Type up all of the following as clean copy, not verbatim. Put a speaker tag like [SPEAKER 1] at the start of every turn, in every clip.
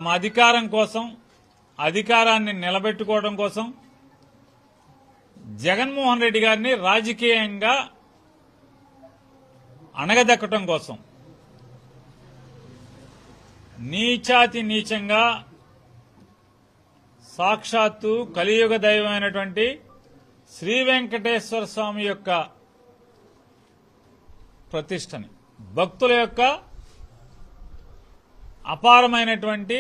[SPEAKER 1] తమ అధికారం కోసం, అధికారాన్ని నిలబెట్టుకోవడం కోసం జగన్మోహన్ రెడ్డి గారిని రాజకీయంగా అణగదొక్కడం కోసం నీచాతి నీచంగా సాక్షాత్తు కలియుగ దైవమైనటువంటి శ్రీ వెంకటేశ్వర స్వామి యొక్క ప్రతిష్టని, భక్తుల యొక్క అపారమైనటువంటి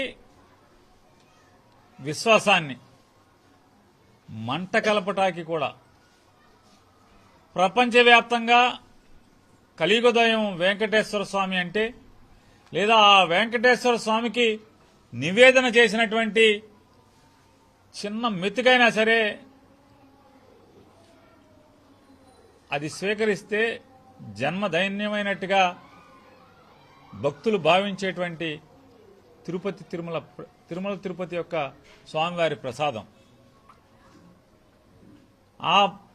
[SPEAKER 1] విశ్వాసాన్ని మంట కలపటానికి కూడా ప్రపంచవ్యాప్తంగా కలియుగ దైవం వెంకటేశ్వర స్వామి అంటే, లేదా ఆ వెంకటేశ్వర స్వామికి నివేదన చేసినటువంటి చిన్న మెతుకైనా సరే అది స్వీకరిస్తే జన్మదైన్యమైనట్టుగా భక్తులు భావించేటువంటి తిరుమల తిరుపతి యొక్క స్వామివారి ప్రసాదం.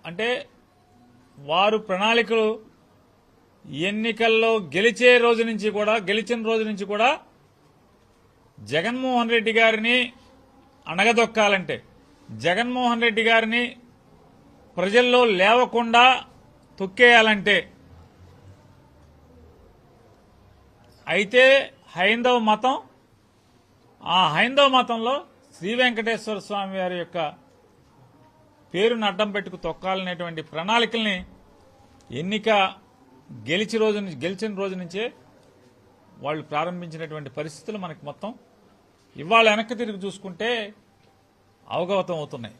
[SPEAKER 1] అంటే వారు ప్రణాళికలు ఎన్నికల్లో గెలిచిన రోజు నుంచి కూడా జగన్మోహన్ రెడ్డి గారిని అణగదొక్కాలంటే, జగన్మోహన్ రెడ్డి గారిని ప్రజల్లో లేవకుండా తొక్కేయాలంటే అయితే హైందవ మతం, ఆ హైందవ మతంలో శ్రీ వెంకటేశ్వర స్వామి వారి యొక్క పేరును అడ్డం పెట్టుకు తొక్కాలనేటువంటి ప్రణాళికల్ని ఎన్నిక గెలిచిన రోజు నుంచే వాళ్ళు ప్రారంభించినటువంటి పరిస్థితులు మనకి మొత్తం ఇవాళ వెనక్కి తిరిగి చూసుకుంటే అవగతం అవుతున్నాయి.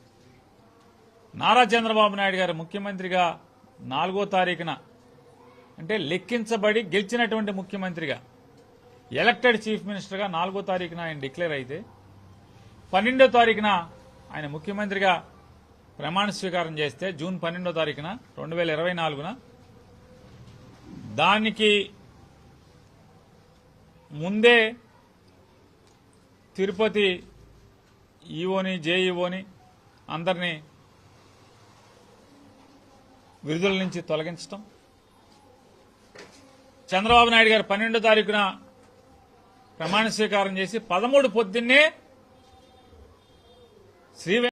[SPEAKER 1] నారా చంద్రబాబు నాయుడు గారు ముఖ్యమంత్రిగా 4వ తారీఖున, అంటే లెక్కించబడి గెలిచినటువంటి ముఖ్యమంత్రిగా, ఎలక్టెడ్ చీఫ్ మినిస్టర్గా 4వ తారీఖున ఆయన డిక్లేర్ అయితే 12వ తారీఖున ఆయన ముఖ్యమంత్రిగా ప్రమాణ స్వీకారం చేస్తే, జూన్ 12వ తారీఖున 2024న, దానికి ముందే తిరుపతి ఈఓని, జేఈఓని అందరినీ విడుదల నుంచి తొలగించడం, చంద్రబాబు నాయుడు గారు 12వ తారీఖున ప్రమాణ స్వీకారం చేసి 13 పొద్దున్నే శ్రీ